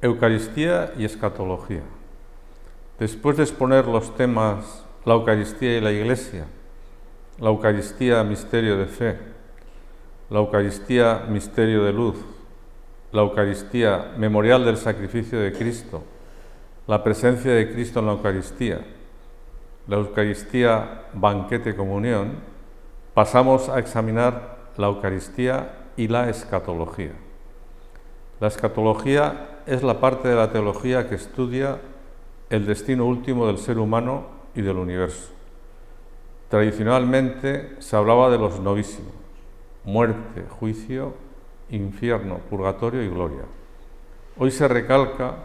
Eucaristía y escatología. Después de exponer los temas la Eucaristía y la Iglesia, la Eucaristía, misterio de fe, la Eucaristía, misterio de luz, la Eucaristía, memorial del sacrificio de Cristo, la presencia de Cristo en la Eucaristía, la Eucaristía, banquete, comunión, pasamos a examinar la Eucaristía y la escatología. La escatología es la parte de la teología que estudia el destino último del ser humano y del universo. Tradicionalmente se hablaba de los novísimos: muerte, juicio, infierno, purgatorio y gloria. Hoy se recalca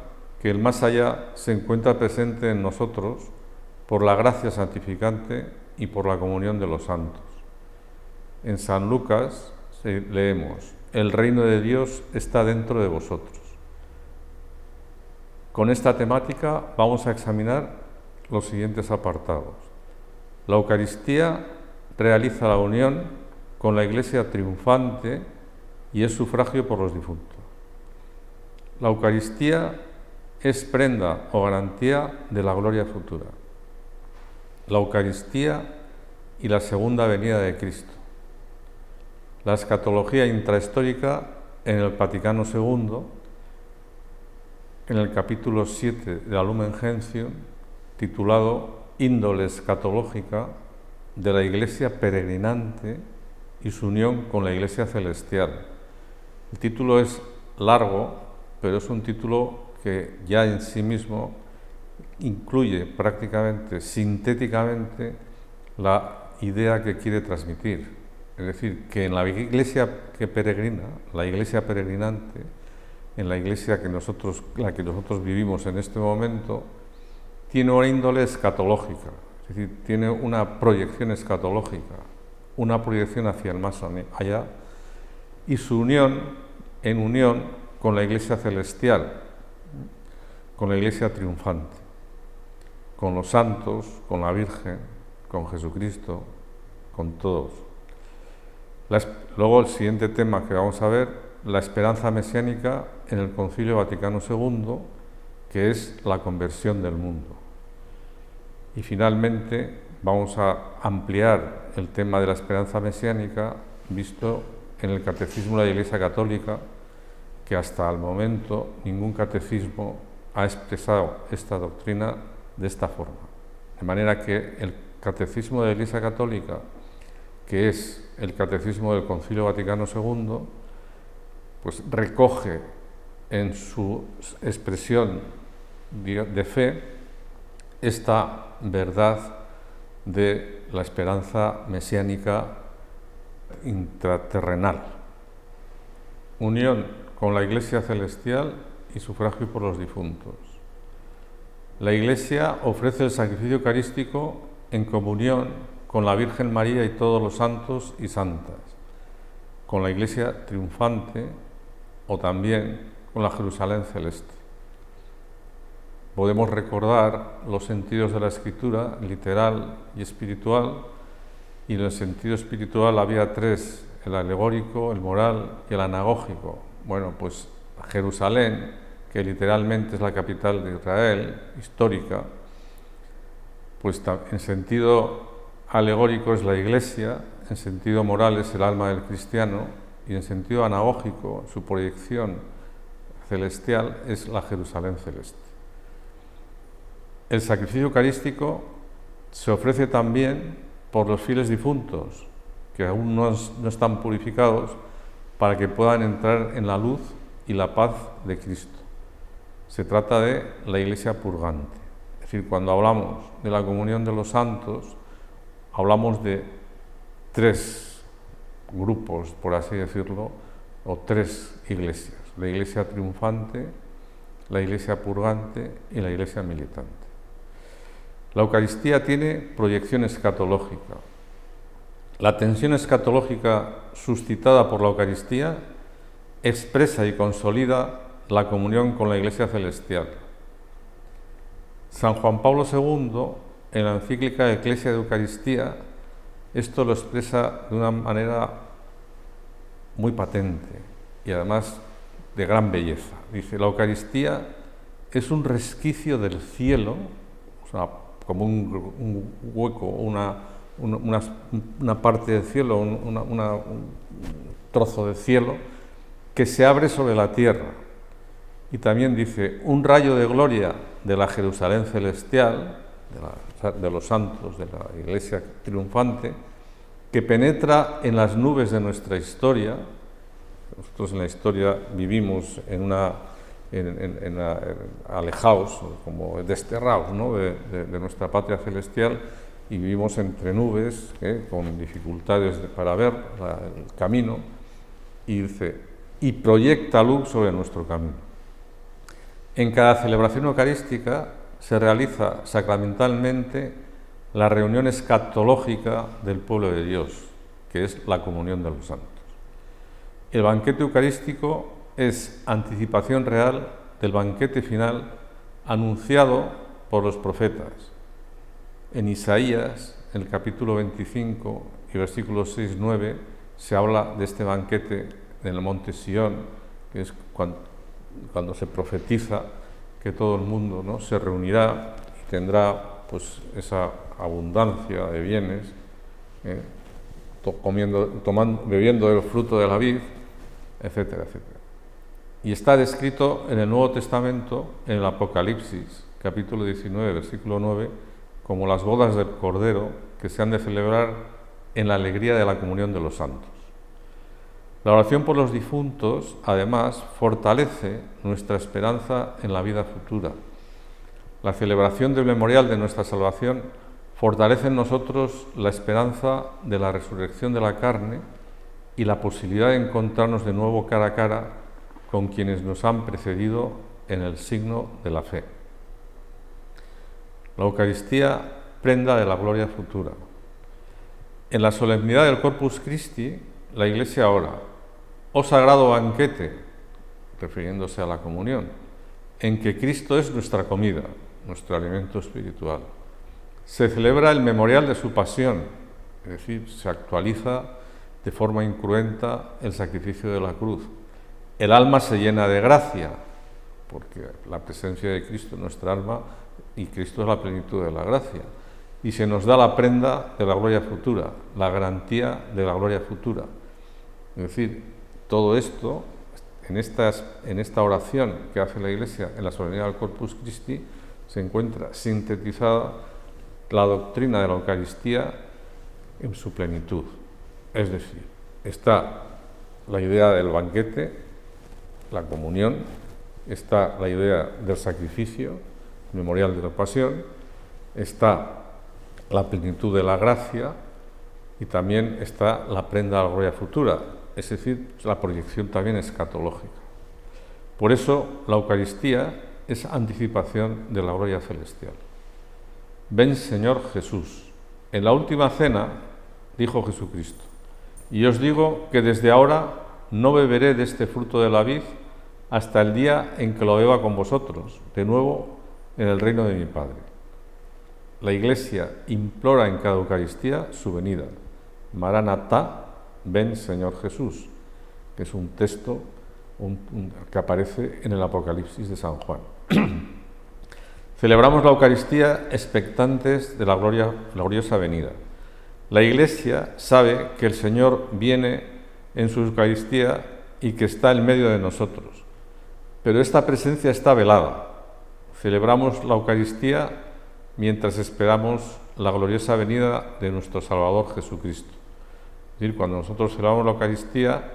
que el más allá se encuentra presente en nosotros por la gracia santificante y por la comunión de los santos. En San Lucas leemos: el reino de Dios está dentro de vosotros. Con esta temática vamos a examinar los siguientes apartados. La Eucaristía realiza la unión con la Iglesia triunfante y es sufragio por los difuntos. La Eucaristía es prenda o garantía de la gloria futura. La Eucaristía y la segunda venida de Cristo. La escatología intrahistórica en el Vaticano II, en el capítulo 7 de la Lumen Gentium, titulado Índole escatológica de la Iglesia peregrinante y su unión con la Iglesia celestial. El título es largo, pero es un título que ya en sí mismo incluye prácticamente, sintéticamente, la idea que quiere transmitir. Es decir, que en la Iglesia que peregrina, la Iglesia peregrinante, en la Iglesia la que nosotros vivimos en este momento, tiene una índole escatológica, es decir, tiene una proyección escatológica, una proyección hacia el más allá, y su unión con la Iglesia celestial, con la Iglesia triunfante, con los santos, con la Virgen, con Jesucristo, con todos. Luego el siguiente tema que vamos a ver, la esperanza mesiánica en el Concilio Vaticano II, que es la conversión del mundo. Y finalmente vamos a ampliar el tema de la esperanza mesiánica visto en el Catecismo de la Iglesia Católica, que hasta el momento ningún catecismo ha expresado esta doctrina de esta forma. De manera que el Catecismo de la Iglesia Católica, que es el Catecismo del Concilio Vaticano II, pues recoge en su expresión de fe esta verdad de la esperanza mesiánica intraterrenal. Unión con la Iglesia celestial y sufragio por los difuntos. La Iglesia ofrece el sacrificio eucarístico en comunión con la Virgen María y todos los santos y santas, con la Iglesia triunfante o también con la Jerusalén celeste. Podemos recordar los sentidos de la Escritura, literal y espiritual, y en el sentido espiritual había tres: el alegórico, el moral y el anagógico. Bueno, pues Jerusalén, que literalmente es la capital de Israel, histórica, pues en sentido alegórico es la Iglesia, en sentido moral es el alma del cristiano, y en sentido anagógico, su proyección celestial, es la Jerusalén celeste. El sacrificio eucarístico se ofrece también por los fieles difuntos, que aún no están purificados, para que puedan entrar en la luz y la paz de Cristo. Se trata de la Iglesia purgante. Es decir, cuando hablamos de la comunión de los santos, hablamos de tres grupos, por así decirlo, o tres iglesias: la Iglesia triunfante, la Iglesia purgante y la Iglesia militante. La Eucaristía tiene proyección escatológica. La tensión escatológica suscitada por la Eucaristía expresa y consolida la comunión con la Iglesia celestial. San Juan Pablo II, en la encíclica Ecclesia de Eucaristía, esto lo expresa de una manera muy patente y además de gran belleza. Dice, la Eucaristía es un resquicio del cielo, o sea, como un hueco, una parte del cielo, un trozo de cielo que se abre sobre la tierra. Y también dice, un rayo de gloria de la Jerusalén celestial, de los santos, de la Iglesia triunfante, que penetra en las nubes de nuestra historia. Nosotros en la historia vivimos alejados, como desterrados, ¿no?, de nuestra patria celestial, y vivimos entre nubes, con dificultades para ver el camino, y dice, y proyecta luz sobre nuestro camino. En cada celebración eucarística se realiza sacramentalmente la reunión escatológica del pueblo de Dios, que es la comunión de los santos. El banquete eucarístico es anticipación real del banquete final anunciado por los profetas. En Isaías, en el capítulo 25 y versículos 6-9, se habla de este banquete en el monte Sión, que es cuando se profetiza que todo el mundo, ¿no?, se reunirá y tendrá pues esa abundancia de bienes, bebiendo del fruto de la vid, etcétera, etcétera. Y está descrito en el Nuevo Testamento, en el Apocalipsis, capítulo 19, versículo 9, como las bodas del Cordero que se han de celebrar en la alegría de la comunión de los santos. La oración por los difuntos, además, fortalece nuestra esperanza en la vida futura. La celebración del memorial de nuestra salvación fortalece en nosotros la esperanza de la resurrección de la carne y la posibilidad de encontrarnos de nuevo cara a cara con quienes nos han precedido en el signo de la fe. La Eucaristía, prenda de la gloria futura. En la solemnidad del Corpus Christi, la Iglesia ora, oh sagrado banquete, refiriéndose a la comunión, en que Cristo es nuestra comida, nuestro alimento espiritual. Se celebra el memorial de su pasión, es decir, se actualiza de forma incruenta el sacrificio de la cruz. El alma se llena de gracia, porque la presencia de Cristo en nuestra alma, y Cristo es la plenitud de la gracia. Y se nos da la prenda de la gloria futura, la garantía de la gloria futura. Es decir, todo esto, en esta oración que hace la Iglesia en la solemnidad del Corpus Christi, se encuentra sintetizada la doctrina de la Eucaristía en su plenitud. Es decir, está la idea del banquete, la comunión, está la idea del sacrificio, el memorial de la pasión, está la plenitud de la gracia y también está la prenda de la gloria futura, es decir, la proyección también escatológica. Por eso la Eucaristía es anticipación de la gloria celestial. Ven, Señor Jesús. En la última cena dijo Jesucristo, y os digo que desde ahora no beberé de este fruto de la vid hasta el día en que lo beba con vosotros, de nuevo en el reino de mi Padre. La Iglesia implora en cada Eucaristía su venida. Maranatá, ven Señor Jesús, que es un texto que aparece en el Apocalipsis de San Juan. Celebramos la Eucaristía expectantes de la gloriosa venida. La Iglesia sabe que el Señor viene en su Eucaristía y que está en medio de nosotros, pero esta presencia está velada. Celebramos la Eucaristía mientras esperamos la gloriosa venida de nuestro Salvador Jesucristo. Es decir, cuando nosotros celebramos la Eucaristía,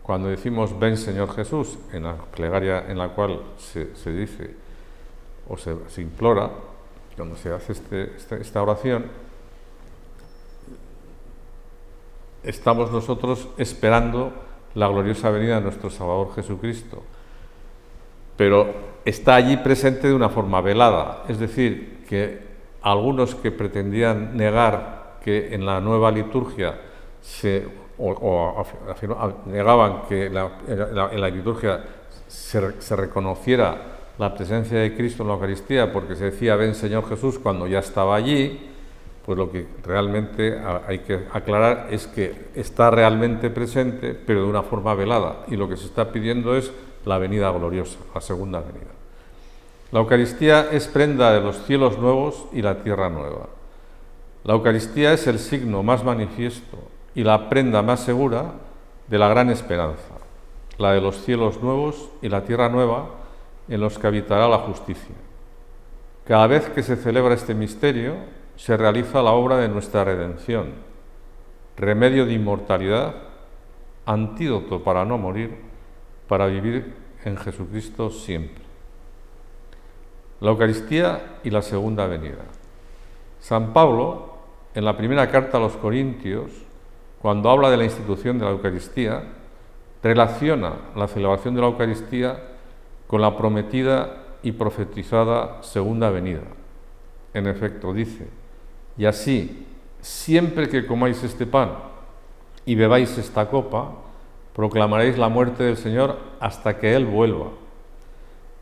cuando decimos ven Señor Jesús, en la plegaria en la cual se dice o se implora, cuando se hace esta oración, estamos nosotros esperando la gloriosa venida de nuestro Salvador Jesucristo, pero está allí presente de una forma velada, es decir, que algunos que pretendían negar que en la nueva liturgia negaban que en la liturgia se reconociera la presencia de Cristo en la Eucaristía porque se decía ven Señor Jesús cuando ya estaba allí, pues lo que realmente hay que aclarar es que está realmente presente pero de una forma velada, y lo que se está pidiendo es la venida gloriosa, la segunda venida. La Eucaristía es prenda de los cielos nuevos y la tierra nueva. La Eucaristía es el signo más manifiesto y la prenda más segura de la gran esperanza, la de los cielos nuevos y la tierra nueva en los que habitará la justicia. Cada vez que se celebra este misterio, se realiza la obra de nuestra redención, remedio de inmortalidad, antídoto para no morir, para vivir en Jesucristo siempre. La Eucaristía y la segunda venida. San Pablo, en la primera carta a los Corintios, cuando habla de la institución de la Eucaristía, relaciona la celebración de la Eucaristía con la prometida y profetizada segunda venida. En efecto, dice: y así, siempre que comáis este pan y bebáis esta copa, proclamaréis la muerte del Señor hasta que Él vuelva.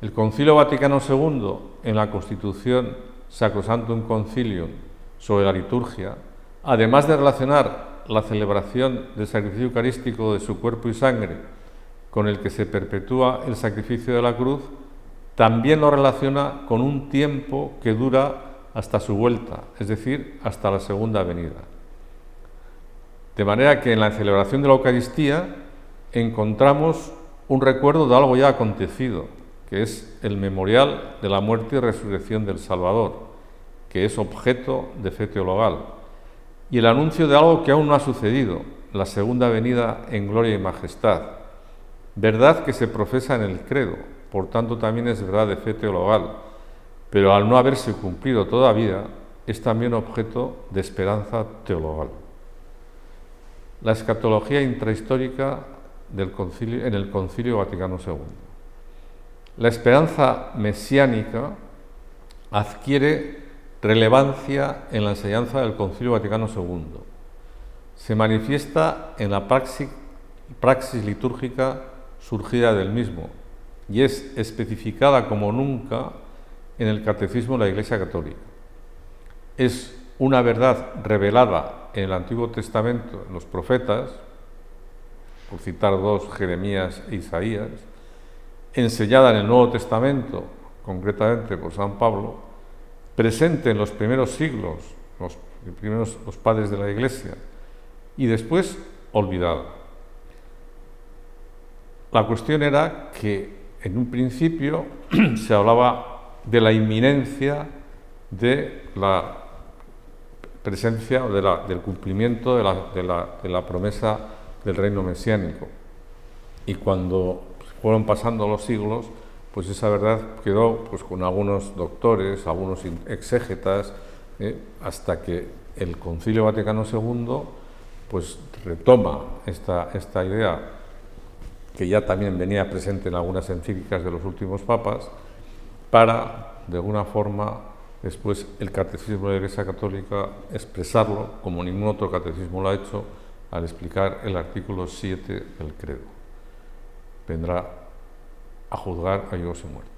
El Concilio Vaticano II, en la Constitución Sacrosanctum Concilium sobre la liturgia, además de relacionar la celebración del sacrificio eucarístico de su cuerpo y sangre con el que se perpetúa el sacrificio de la cruz, también lo relaciona con un tiempo que dura hasta su vuelta, es decir, hasta la segunda venida. De manera que en la celebración de la Eucaristía encontramos un recuerdo de algo ya acontecido, que es el memorial de la muerte y resurrección del Salvador, que es objeto de fe teologal, y el anuncio de algo que aún no ha sucedido, la segunda venida en gloria y majestad, verdad que se profesa en el credo, por tanto también es verdad de fe teologal, pero al no haberse cumplido todavía, es también objeto de esperanza teologal. La escatología intrahistórica en el Concilio Vaticano II. La esperanza mesiánica adquiere relevancia en la enseñanza del Concilio Vaticano II. Se manifiesta en la praxis litúrgica surgida del mismo y es especificada como nunca en el Catecismo de la Iglesia Católica. Es una verdad revelada en el Antiguo Testamento, en los profetas, por citar dos, Jeremías e Isaías, enseñada en el Nuevo Testamento, concretamente por San Pablo, presente en los primeros siglos, los padres de la Iglesia, y después olvidada. La cuestión era que en un principio se hablaba de la inminencia de la presencia o del cumplimiento de la promesa del reino mesiánico. Y cuando fueron pasando los siglos, pues esa verdad quedó pues con algunos doctores, algunos exégetas, hasta que el Concilio Vaticano II pues retoma esta idea, que ya también venía presente en algunas encíclicas de los últimos papas, para, de alguna forma, después el Catecismo de la Iglesia Católica expresarlo, como ningún otro catecismo lo ha hecho, al explicar el artículo 7 del credo. Vendrá a juzgar a vivos y muertos.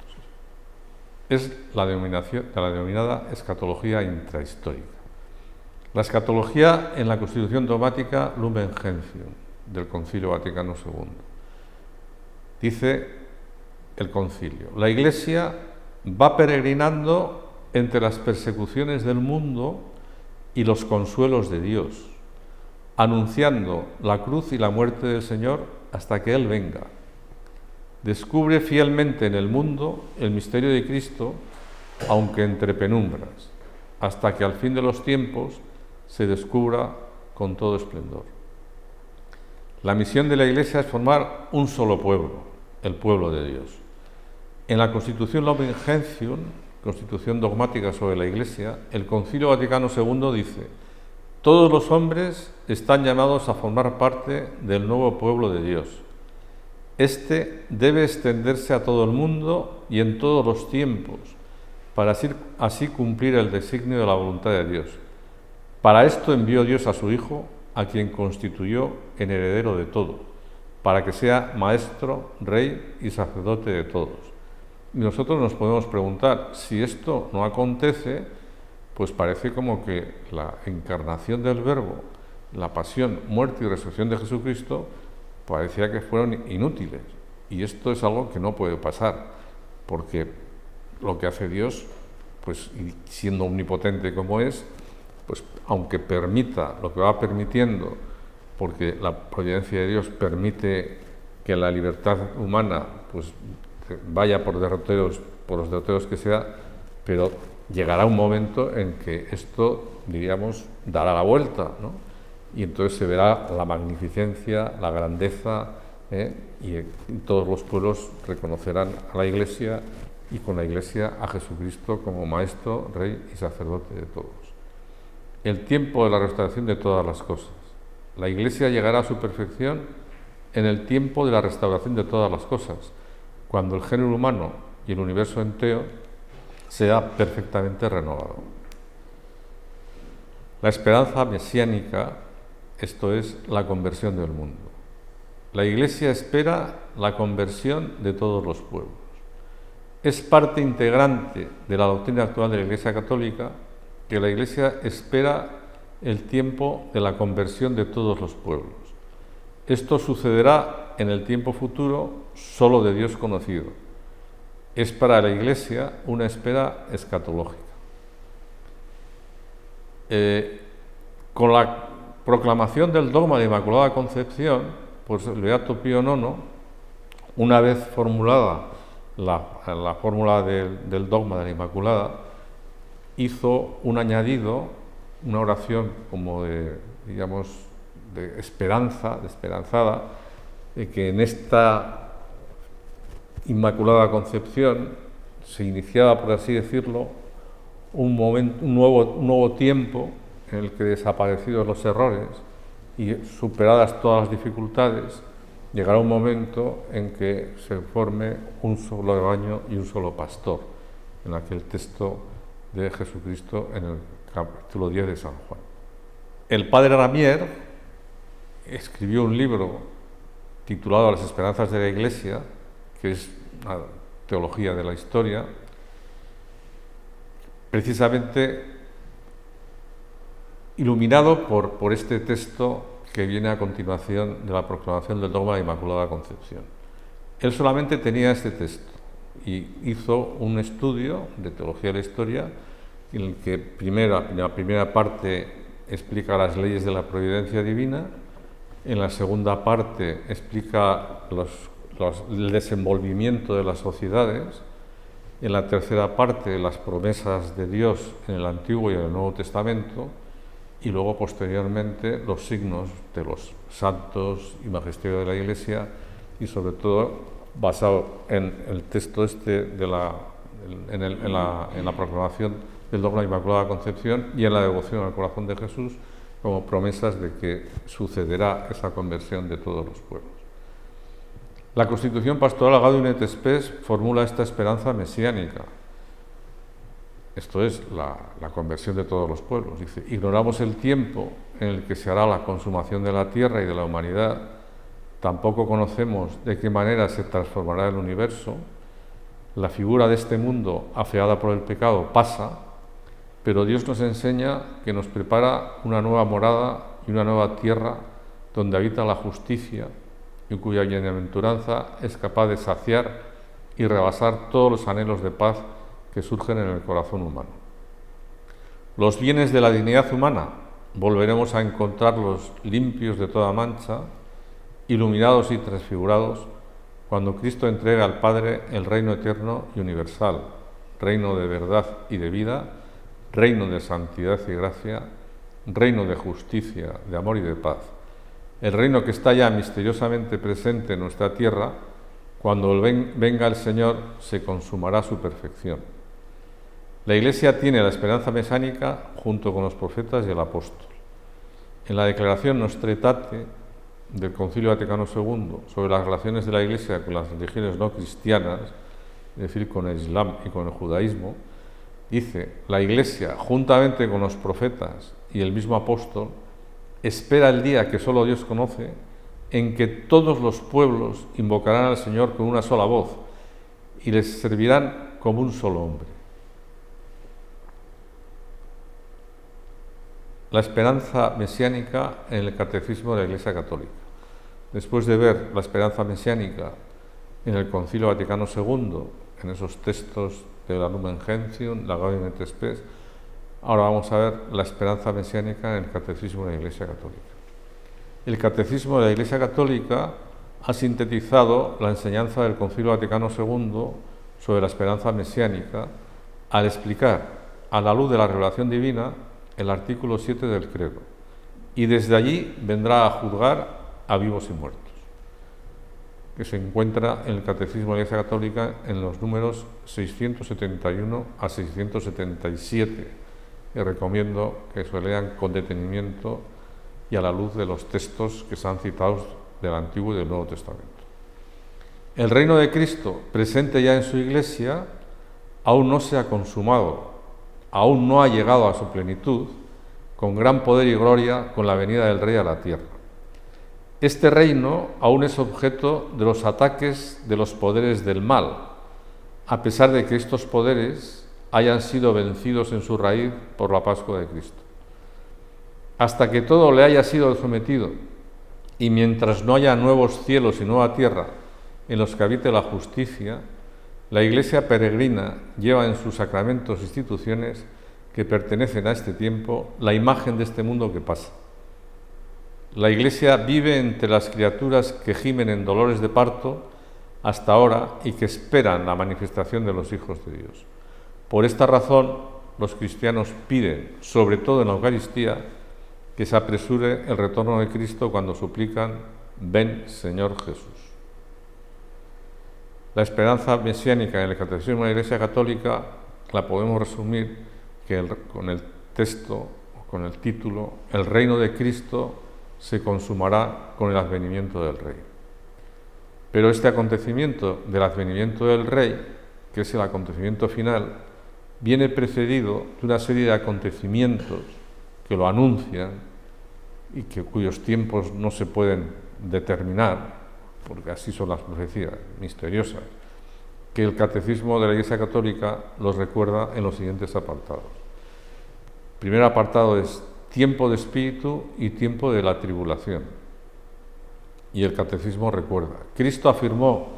Es la denominada escatología intrahistórica. La escatología en la Constitución dogmática Lumen Gentium del Concilio Vaticano II. Dice el concilio: la Iglesia va peregrinando entre las persecuciones del mundo y los consuelos de Dios, anunciando la cruz y la muerte del Señor hasta que Él venga. Descubre fielmente en el mundo el misterio de Cristo, aunque entre penumbras, hasta que al fin de los tiempos se descubra con todo esplendor. La misión de la Iglesia es formar un solo pueblo, el pueblo de Dios. En la Constitución Lumen Gentium, Constitución dogmática sobre la Iglesia, el Concilio Vaticano II dice: todos los hombres están llamados a formar parte del nuevo pueblo de Dios. Este debe extenderse a todo el mundo y en todos los tiempos, para así cumplir el designio de la voluntad de Dios. Para esto envió Dios a su Hijo, a quien constituyó en heredero de todo, para que sea maestro, rey y sacerdote de todos. Y nosotros nos podemos preguntar, si esto no acontece, pues parece como que la encarnación del Verbo, la pasión, muerte y resurrección de Jesucristo, parecía que fueron inútiles. Y esto es algo que no puede pasar, porque lo que hace Dios, pues y siendo omnipotente como es, pues aunque permita lo que va permitiendo, porque la providencia de Dios permite que la libertad humana pues vaya por los derroteros que sea, pero llegará un momento en que esto, diríamos, dará la vuelta, ¿no? Y entonces se verá la magnificencia, la grandeza, y todos los pueblos reconocerán a la Iglesia y con la Iglesia a Jesucristo como Maestro, Rey y Sacerdote de todos. El tiempo de la restauración de todas las cosas. La Iglesia llegará a su perfección en el tiempo de la restauración de todas las cosas, cuando el género humano y el universo entero sea perfectamente renovado. La esperanza mesiánica, esto es la conversión del mundo. La Iglesia espera la conversión de todos los pueblos. Es parte integrante de la doctrina actual de la Iglesia Católica que la Iglesia espera el tiempo de la conversión de todos los pueblos. Esto sucederá en el tiempo futuro solo de Dios conocido. Es para la Iglesia una espera escatológica. Con la proclamación del dogma de Inmaculada Concepción, pues el Beato Pío IX, una vez formulada la fórmula del dogma de la Inmaculada, hizo un añadido, una oración como de esperanzada, de que en esta Inmaculada Concepción se iniciaba, por así decirlo, un nuevo tiempo en el que, desaparecidos los errores y superadas todas las dificultades, llegará un momento en que se forme un solo rebaño y un solo pastor, en aquel texto de Jesucristo en el capítulo 10 de San Juan. El padre Ramier escribió un libro titulado Las esperanzas de la Iglesia, que es una teología de la historia, precisamente iluminado por este texto que viene a continuación de la proclamación del dogma de la Inmaculada Concepción. Él solamente tenía este texto y hizo un estudio de teología de la historia en el que en la primera parte explica las leyes de la providencia divina, en la segunda parte explica el desenvolvimiento de las sociedades, en la tercera parte las promesas de Dios en el Antiguo y en el Nuevo Testamento, y luego posteriormente los signos de los santos y magisterio de la Iglesia, y sobre todo basado en el texto en la proclamación del dogma de Inmaculada Concepción y en la devoción al corazón de Jesús, como promesas de que sucederá esa conversión de todos los pueblos. La Constitución Pastoral Gaudium et Spes formula esta esperanza mesiánica. Esto es la conversión de todos los pueblos. Dice: ignoramos el tiempo en el que se hará la consumación de la tierra y de la humanidad, tampoco conocemos de qué manera se transformará el universo. La figura de este mundo afeada por el pecado pasa, pero Dios nos enseña que nos prepara una nueva morada y una nueva tierra donde habita la justicia y cuya bienaventuranza es capaz de saciar y rebasar todos los anhelos de paz que surgen en el corazón humano. Los bienes de la dignidad humana volveremos a encontrarlos limpios de toda mancha, iluminados y transfigurados, cuando Cristo entrega al Padre el reino eterno y universal, reino de verdad y de vida, reino de santidad y gracia, reino de justicia, de amor y de paz. El reino que está ya misteriosamente presente en nuestra tierra, cuando venga el Señor, se consumará su perfección. La Iglesia tiene la esperanza mesánica junto con los profetas y el apóstol. En la declaración Nostra Aetate del Concilio Vaticano II sobre las relaciones de la Iglesia con las religiones no cristianas, es decir, con el Islam y con el judaísmo, dice: la Iglesia, juntamente con los profetas y el mismo apóstol, espera el día que solo Dios conoce, en que todos los pueblos invocarán al Señor con una sola voz y les servirán como un solo hombre. La esperanza mesiánica en el Catecismo de la Iglesia Católica. Después de ver la esperanza mesiánica en el Concilio Vaticano II, en esos textos de la Lumen Gentium, la Gaudium et Spes. Ahora vamos a ver la esperanza mesiánica en el Catecismo de la Iglesia Católica. El Catecismo de la Iglesia Católica ha sintetizado la enseñanza del Concilio Vaticano II sobre la esperanza mesiánica al explicar, a la luz de la revelación divina, el artículo 7 del Credo, y desde allí vendrá a juzgar a vivos y muertos, que se encuentra en el Catecismo de la Iglesia Católica en los números 671 a 677, y recomiendo que se lean con detenimiento y a la luz de los textos que se han citado del Antiguo y del Nuevo Testamento. El reino de Cristo, presente ya en su Iglesia, aún no se ha consumado, aún no ha llegado a su plenitud, con gran poder y gloria, con la venida del Rey a la tierra. Este reino aún es objeto de los ataques de los poderes del mal, a pesar de que estos poderes hayan sido vencidos en su raíz por la Pascua de Cristo. Hasta que todo le haya sido sometido, y mientras no haya nuevos cielos y nueva tierra en los que habite la justicia, la Iglesia peregrina lleva en sus sacramentos e instituciones que pertenecen a este tiempo la imagen de este mundo que pasa. La Iglesia vive entre las criaturas que gimen en dolores de parto hasta ahora y que esperan la manifestación de los hijos de Dios. Por esta razón, los cristianos piden, sobre todo en la Eucaristía, que se apresure el retorno de Cristo cuando suplican: ven, Señor Jesús. La esperanza mesiánica en el Catecismo de la Iglesia Católica la podemos resumir con el texto, con el título: el reino de Cristo se consumará con el advenimiento del Rey. Pero este acontecimiento del advenimiento del Rey, que es el acontecimiento final, viene precedido de una serie de acontecimientos que lo anuncian y cuyos tiempos no se pueden determinar, porque así son las profecías misteriosas, que el Catecismo de la Iglesia Católica los recuerda en los siguientes apartados. El primer apartado es tiempo de espíritu y tiempo de la tribulación. Y el Catecismo recuerda: Cristo afirmó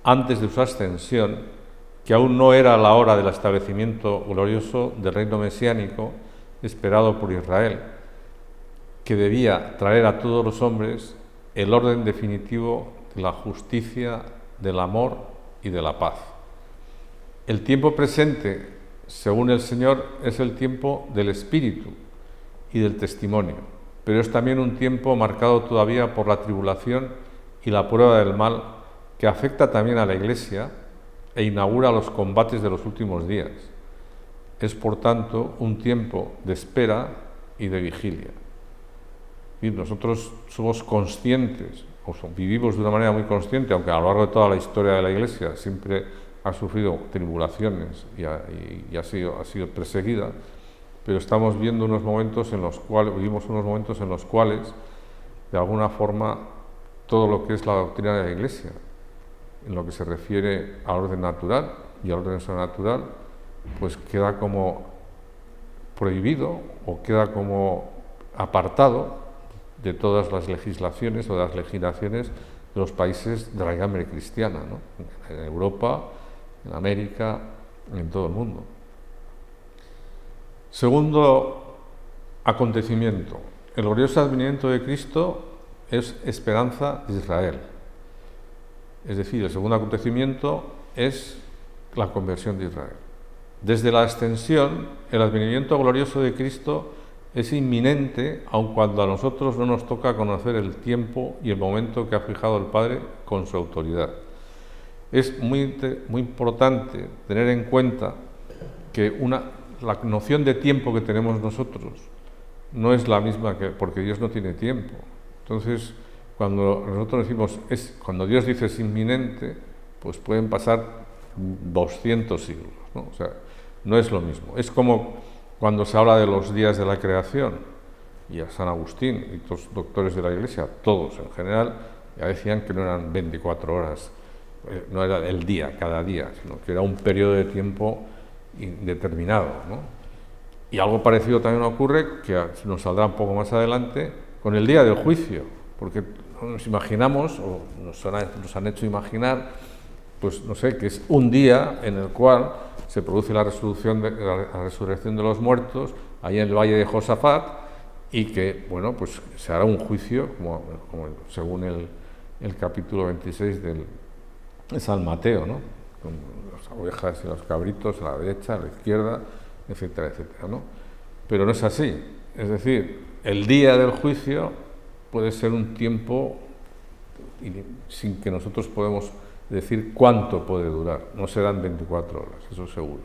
antes de su ascensión que aún no era la hora del establecimiento glorioso del reino mesiánico esperado por Israel, que debía traer a todos los hombres el orden definitivo de la justicia, del amor y de la paz. El tiempo presente, según el Señor, es el tiempo del Espíritu y del testimonio, pero es también un tiempo marcado todavía por la tribulación y la prueba del mal, que afecta también a la Iglesia e inaugura los combates de los últimos días. Es, por tanto, un tiempo de espera y de vigilia. Y nosotros somos conscientes, vivimos de una manera muy consciente, aunque a lo largo de toda la historia de la Iglesia siempre ha sufrido tribulaciones y ha sido perseguida, pero estamos viendo vivimos unos momentos en los cuales, de alguna forma, todo lo que es la doctrina de la Iglesia, en lo que se refiere al orden natural y al orden sobrenatural, pues queda como prohibido o queda como apartado de todas las legislaciones o de las legislaciones de los países de la raigambre cristiana, ¿no? En Europa, en América, en todo el mundo. Segundo acontecimiento: el glorioso advenimiento de Cristo es esperanza de Israel. Es decir, el segundo acontecimiento es la conversión de Israel. Desde la ascensión, el advenimiento glorioso de Cristo es inminente, aun cuando a nosotros no nos toca conocer el tiempo y el momento que ha fijado el Padre con su autoridad. Es muy importante tener en cuenta que la noción de tiempo que tenemos nosotros no es la misma porque Dios no tiene tiempo. Entonces, cuando nosotros decimos, cuando Dios dice es inminente, pues pueden pasar 200 siglos, ¿no? O sea, no es lo mismo. Es como cuando se habla de los días de la creación, y a San Agustín y los doctores de la Iglesia, todos en general, ya decían que no eran 24 horas, no era el día, cada día, sino que era un periodo de tiempo indeterminado, ¿no? Y algo parecido también ocurre, que nos saldrá un poco más adelante, con el día del juicio, porque nos imaginamos, o nos han hecho imaginar, pues no sé, que es un día en el cual se produce la resurrección de los muertos, ahí en el valle de Josafat, y que, bueno, pues se hará un juicio, como según el capítulo 26 de San Mateo, ¿no? Con las ovejas y los cabritos a la derecha, a la izquierda, etcétera, etcétera, ¿no? Pero no es así. Es decir, el día del juicio puede ser un tiempo sin que nosotros podemos decir cuánto puede durar. No serán 24 horas, eso seguro,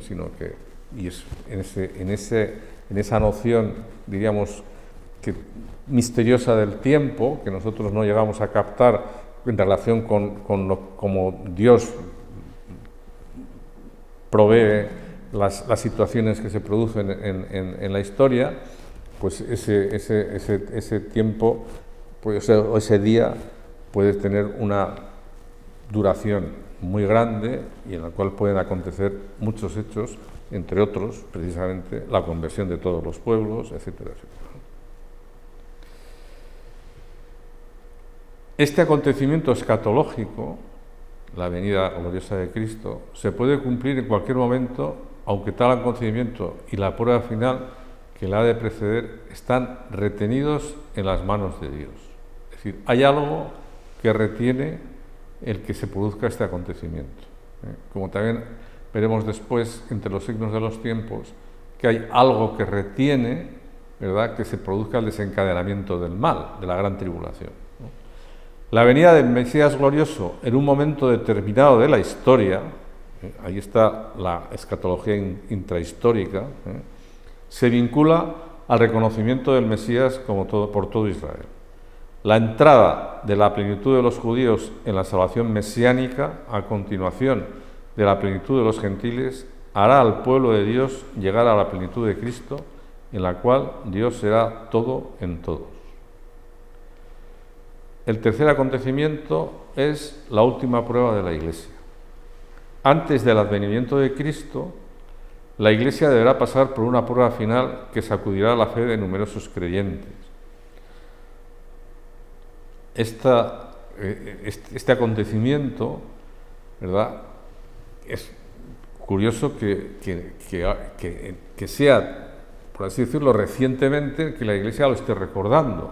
sino que, y es en esa noción, diríamos, misteriosa del tiempo, que nosotros no llegamos a captar en relación con como Dios provee las situaciones que se producen en la historia, pues ese tiempo, pues, o ese día puede tener una duración muy grande y en la cual pueden acontecer muchos hechos, entre otros, precisamente, la conversión de todos los pueblos, etcétera, etcétera. Este acontecimiento escatológico, la venida gloriosa de Cristo, se puede cumplir en cualquier momento, aunque tal acontecimiento y la prueba final que la ha de preceder están retenidos en las manos de Dios. Es decir, hay algo que retiene el que se produzca este acontecimiento. Como también veremos después, entre los signos de los tiempos, que hay algo que retiene, ¿verdad?, que se produzca el desencadenamiento del mal, de la gran tribulación. La venida del Mesías glorioso en un momento determinado de la historia, ahí está la escatología intrahistórica, se vincula al reconocimiento del Mesías por todo Israel. La entrada de la plenitud de los judíos en la salvación mesiánica, a continuación de la plenitud de los gentiles, hará al pueblo de Dios llegar a la plenitud de Cristo, en la cual Dios será todo en todos. El tercer acontecimiento es la última prueba de la Iglesia. Antes del advenimiento de Cristo, la Iglesia deberá pasar por una prueba final que sacudirá la fe de numerosos creyentes. Este acontecimiento, ¿verdad?, es curioso que sea, por así decirlo, recientemente que la Iglesia lo esté recordando,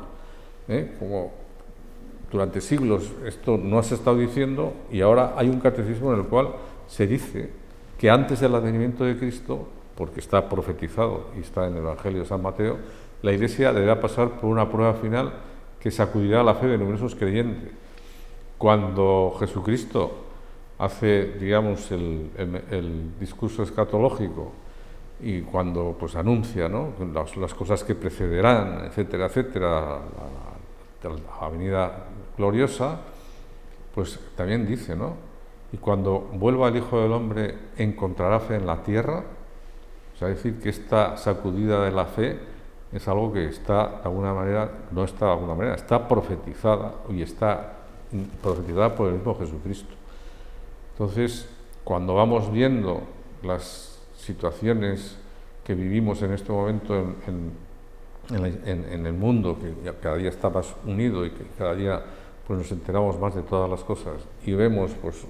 como durante siglos esto no se ha estado diciendo, y ahora hay un catecismo en el cual se dice que antes del advenimiento de Cristo, porque está profetizado y está en el Evangelio de San Mateo, la Iglesia deberá pasar por una prueba final que sacudirá la fe de numerosos creyentes. Cuando Jesucristo hace, digamos, el discurso escatológico y cuando pues anuncia, ¿no?, las cosas que precederán, etcétera, etcétera, la venida gloriosa, pues también dice, ¿no?, y cuando vuelva el Hijo del Hombre encontrará fe en la tierra. O sea, decir que esta sacudida de la fe es algo que está de alguna manera, no está de alguna manera, está profetizada y está profetizada por el mismo Jesucristo. Entonces, cuando vamos viendo las situaciones que vivimos en este momento en el mundo, que cada día está más unido y que cada día pues nos enteramos más de todas las cosas y vemos pues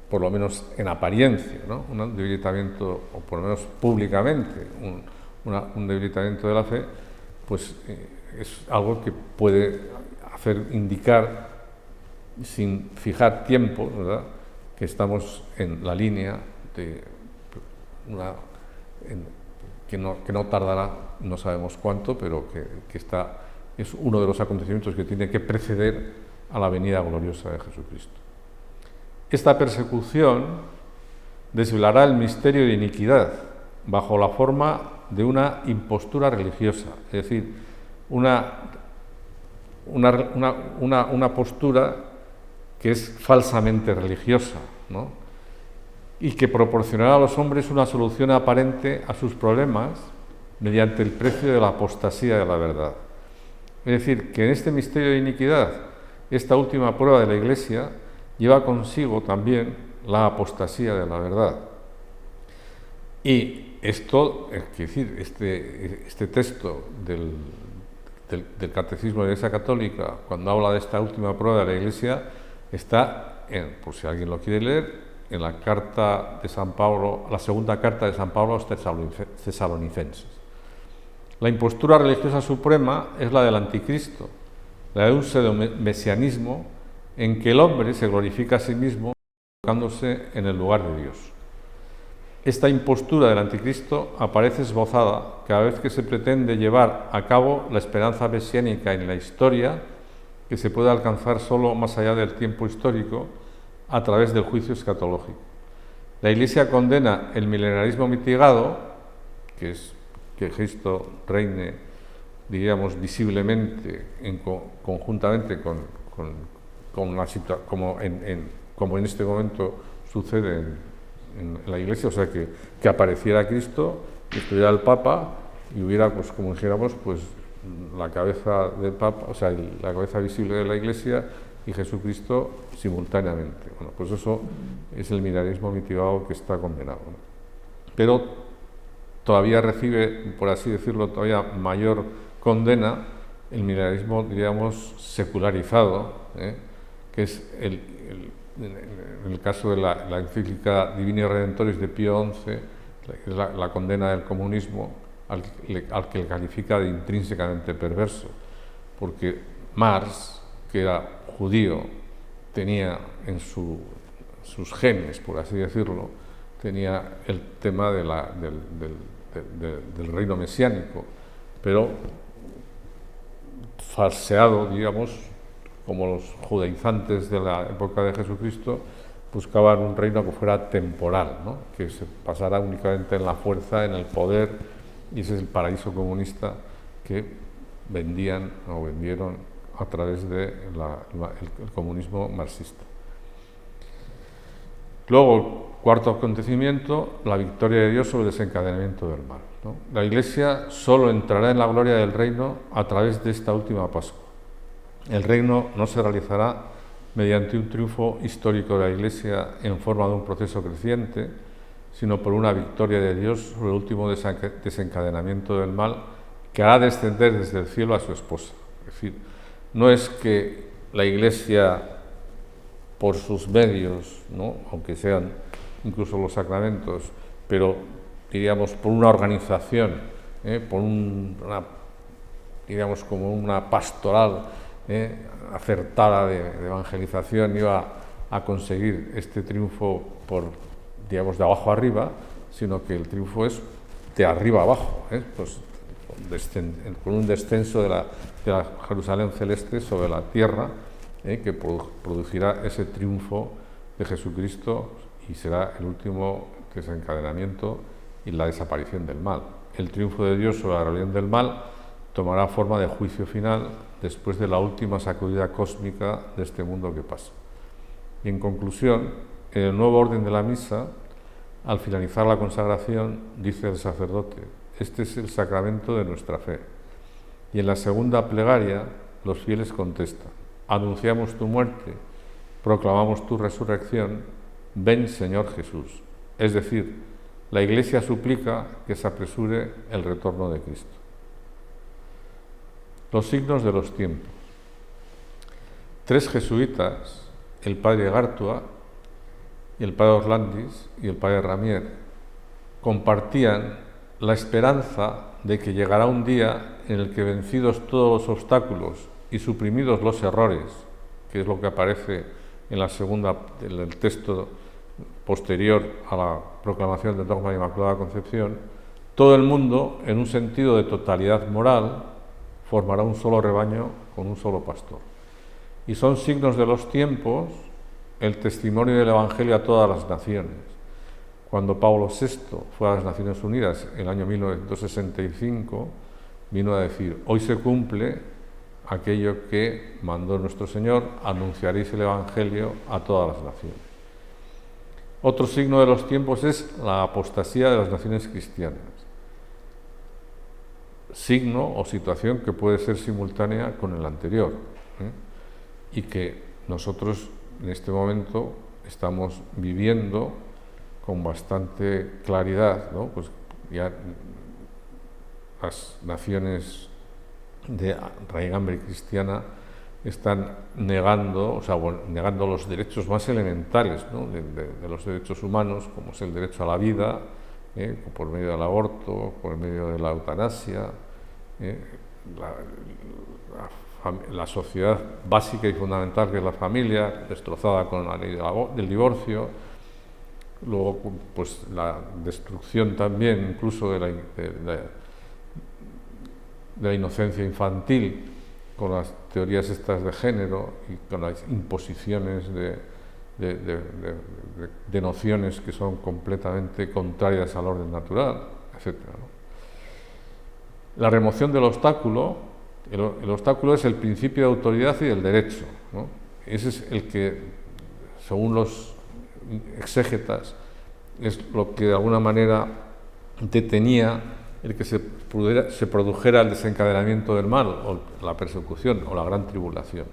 por lo menos en apariencia, ¿no?, un debilitamiento, o por lo menos públicamente un debilitamiento de la fe, pues es algo que puede hacer indicar, sin fijar tiempo, ¿verdad?, que estamos en la línea de que no tardará, no sabemos cuánto, pero que es uno de los acontecimientos que tiene que preceder a la venida gloriosa de Jesucristo. Esta persecución desvelará el misterio de iniquidad bajo la forma de una impostura religiosa, es decir, una postura que es falsamente religiosa, ¿no?, y que proporcionará a los hombres una solución aparente a sus problemas mediante el precio de la apostasía de la verdad. Es decir, que en este misterio de iniquidad, esta última prueba de la Iglesia lleva consigo también la apostasía de la verdad. Y esto, es decir, este texto del Catecismo de la Iglesia Católica, cuando habla de esta última prueba de la Iglesia, está por si alguien lo quiere leer, en la carta de San Pablo, la segunda carta de San Pablo a los tesalonicenses. La impostura religiosa suprema es la del anticristo, la de un pseudo-mesianismo en que el hombre se glorifica a sí mismo colocándose en el lugar de Dios. Esta impostura del anticristo aparece esbozada cada vez que se pretende llevar a cabo la esperanza mesiánica en la historia, que se puede alcanzar solo más allá del tiempo histórico a través del juicio escatológico. La Iglesia condena el milenarismo mitigado, que es que Cristo reine, diríamos, visiblemente, conjuntamente con la situación, como en este momento sucede en la Iglesia, o sea, que apareciera Cristo, que estuviera el Papa y hubiera, pues como dijéramos, pues la cabeza del Papa, o sea, la cabeza visible de la Iglesia y Jesucristo simultáneamente. Bueno, pues eso es el milenarismo mitigado que está condenado, ¿no? Pero todavía recibe, por así decirlo, todavía mayor condena el milenarismo, diríamos, secularizado, que es en el caso de la encíclica Divini Redemptoris de Pío XI, la condena del comunismo, al que le califica de intrínsecamente perverso, porque Marx, que era judío, tenía en sus genes, por así decirlo, tenía el tema del reino mesiánico, pero falseado, digamos, como los judaizantes de la época de Jesucristo buscaban un reino que fuera temporal, ¿no? Que se basara únicamente en la fuerza, en el poder, y ese es el paraíso comunista que vendieron a través del el comunismo marxista. Luego, cuarto acontecimiento, la victoria de Dios sobre el desencadenamiento del mal, ¿no? La Iglesia solo entrará en la gloria del reino a través de esta última Pascua. El reino no se realizará mediante un triunfo histórico de la Iglesia en forma de un proceso creciente, sino por una victoria de Dios sobre el último desencadenamiento del mal que hará descender desde el cielo a su esposa. Es decir, no es que la Iglesia, por sus medios, ¿no?, aunque sean incluso los sacramentos, pero diríamos por una organización, por diríamos como una pastoral acertada de evangelización, iba a conseguir este triunfo digamos, de abajo arriba, sino que el triunfo es de arriba abajo, pues con un descenso de la Jerusalén celeste sobre la tierra, que producirá ese triunfo de Jesucristo y será el último desencadenamiento y la desaparición del mal. El triunfo de Dios sobre la rebelión del mal tomará forma de juicio final después de la última sacudida cósmica de este mundo que pasa. Y en conclusión, en el nuevo orden de la misa, al finalizar la consagración, dice el sacerdote: este es el sacramento de nuestra fe. Y en la segunda plegaria, los fieles contestan: anunciamos tu muerte, proclamamos tu resurrección, ven Señor Jesús. Es decir, la Iglesia suplica que se apresure el retorno de Cristo. Los signos de los tiempos. 3 jesuitas, el padre Gartua, y el padre Orlandis y el padre Ramier, compartían la esperanza de que llegará un día en el que, vencidos todos los obstáculos y suprimidos los errores, que es lo que aparece en el texto posterior a la proclamación del dogma de Inmaculada Concepción, todo el mundo, en un sentido de totalidad moral, formará un solo rebaño con un solo pastor. Y son signos de los tiempos el testimonio del Evangelio a todas las naciones. Cuando Pablo VI fue a las Naciones Unidas en el año 1965, vino a decir: hoy se cumple aquello que mandó nuestro Señor, anunciaréis el Evangelio a todas las naciones. Otro signo de los tiempos es la apostasía de las naciones cristianas. Signo o situación que puede ser simultánea con el anterior, y que nosotros en este momento estamos viviendo con bastante claridad, ¿no? Pues ya las naciones de raigambre cristiana están negando, negando los derechos más elementales, ¿no?, de los derechos humanos, como es el derecho a la vida, por medio del aborto, por medio de la eutanasia, la sociedad básica y fundamental que es la familia, destrozada con la ley del divorcio. Luego, pues la destrucción también incluso de la inocencia infantil, con las teorías estas de género y con las imposiciones de nociones que son completamente contrarias al orden natural, etc., ¿no? La remoción del obstáculo, el obstáculo es el principio de autoridad y del derecho, ¿no? Ese es el que, según los exégetas, es lo que de alguna manera detenía el que se produjera el desencadenamiento del mal, o la persecución, o la gran tribulación.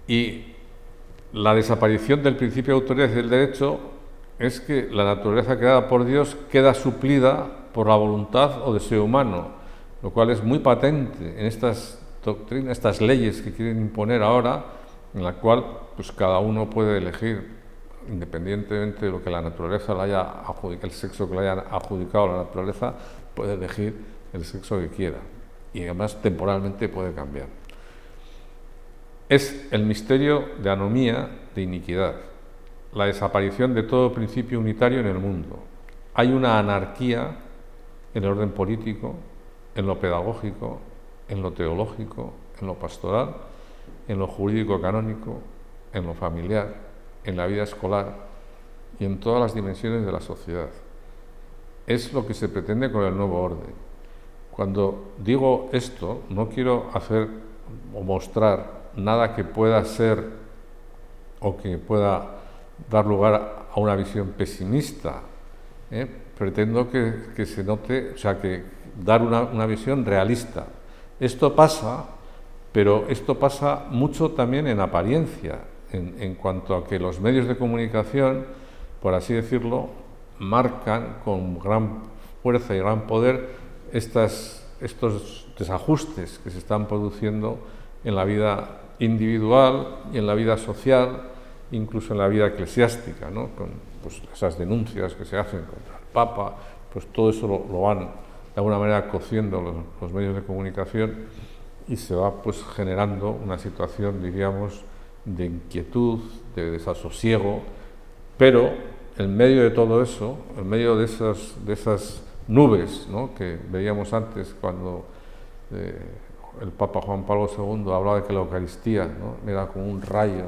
Y la desaparición del principio de autoridad y del derecho es que la naturaleza creada por Dios queda suplida por la voluntad o deseo humano, lo cual es muy patente en estas doctrinas, estas leyes que quieren imponer ahora, en la cual pues cada uno puede elegir, independientemente de lo que la naturaleza le haya adjudicado, el sexo que le haya adjudicado a la naturaleza, puede elegir el sexo que quiera, y además temporalmente puede cambiar. Es el misterio de anomía, de iniquidad, la desaparición de todo principio unitario en el mundo. Hay una anarquía en el orden político, en lo pedagógico, en lo teológico, en lo pastoral, en lo jurídico canónico, en lo familiar, en la vida escolar y en todas las dimensiones de la sociedad. Es lo que se pretende con el nuevo orden. Cuando digo esto, no quiero hacer o mostrar nada que pueda ser o que pueda dar lugar a una visión pesimista. Pretendo que se note, que dar una visión realista. Esto pasa, pero esto pasa mucho también en apariencia, en cuanto a que los medios de comunicación, por así decirlo, marcan con gran fuerza y gran poder estos desajustes que se están produciendo en la vida individual y en la vida social, incluso en la vida eclesiástica, ¿no? Con pues, esas denuncias que se hacen contra el Papa, pues todo eso lo van de alguna manera cociendo los medios de comunicación, y se va pues generando una situación, diríamos, de inquietud, de desasosiego, pero en medio de todo eso, en medio de esas nubes, ¿no?, que veíamos antes cuando el Papa Juan Pablo II hablaba de que la Eucaristía, ¿no?, era como un rayo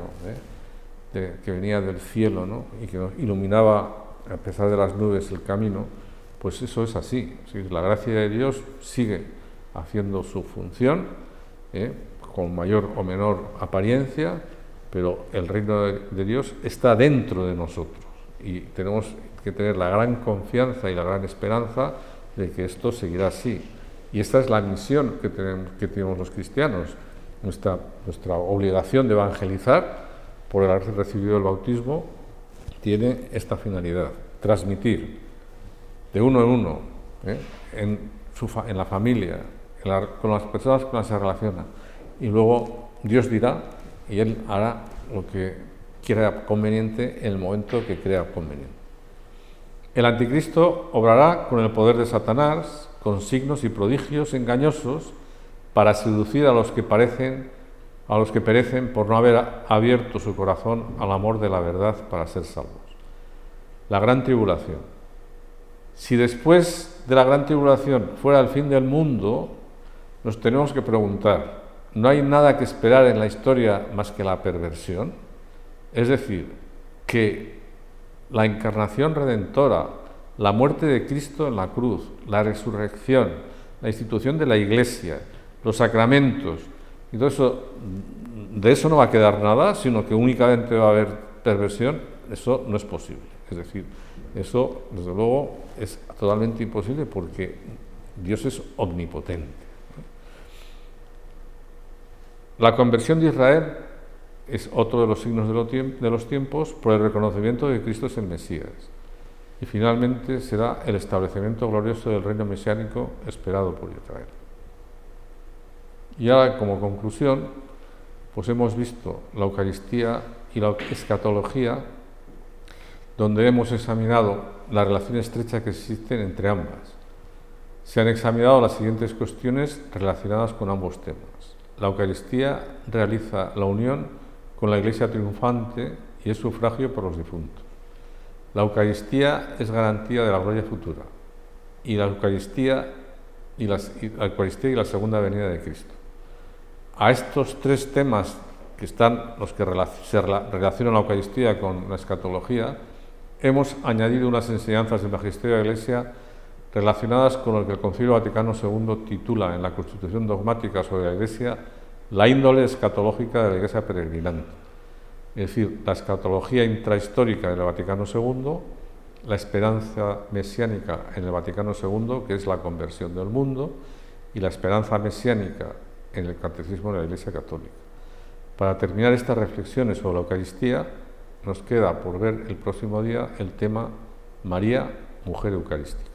que venía del cielo, ¿no?, y que nos iluminaba a pesar de las nubes el camino. Pues eso es así. La gracia de Dios sigue haciendo su función, con mayor o menor apariencia, pero el reino de Dios está dentro de nosotros y tenemos que tener la gran confianza y la gran esperanza de que esto seguirá así. Y esta es la misión que tenemos los cristianos, nuestra obligación de evangelizar por haber recibido el bautismo tiene esta finalidad: transmitir de uno en uno, en la familia, con las personas con las que se relaciona, y luego Dios dirá y Él hará lo que quiera conveniente en el momento que crea conveniente. El anticristo obrará con el poder de Satanás, con signos y prodigios engañosos para seducir a los que perecen por no haber abierto su corazón al amor de la verdad para ser salvos. La gran tribulación. Si después de la gran tribulación fuera el fin del mundo, nos tenemos que preguntar: ¿no hay nada que esperar en la historia más que la perversión? Es decir, que la encarnación redentora, la muerte de Cristo en la cruz, la resurrección, la institución de la Iglesia, los sacramentos, y todo eso, de eso no va a quedar nada, sino que únicamente va a haber perversión. Eso no es posible. Es decir, eso, desde luego, es totalmente imposible porque Dios es omnipotente. La conversión de Israel es otro de los signos de los tiempos por el reconocimiento de que Cristo es el Mesías. Y finalmente será el establecimiento glorioso del reino mesiánico esperado por Israel. Y ahora, como conclusión, pues hemos visto la Eucaristía y la escatología, donde hemos examinado la relación estrecha que existen entre ambas. Se han examinado las siguientes cuestiones relacionadas con ambos temas. La Eucaristía realiza la unión con la Iglesia triunfante y es sufragio por los difuntos. La Eucaristía es garantía de la gloria futura, y la Eucaristía y la segunda venida de Cristo. A estos tres temas que están los que se relacionan la Eucaristía con la escatología, hemos añadido unas enseñanzas del Magisterio de la Iglesia relacionadas con lo que el Concilio Vaticano II titula en la Constitución dogmática sobre la Iglesia la índole escatológica de la Iglesia peregrinante, es decir, la escatología intrahistórica del Vaticano II, la esperanza mesiánica en el Vaticano II, que es la conversión del mundo, y la esperanza mesiánica en el catecismo de la Iglesia Católica. Para terminar estas reflexiones sobre la Eucaristía, nos queda por ver el próximo día el tema María, mujer eucarística.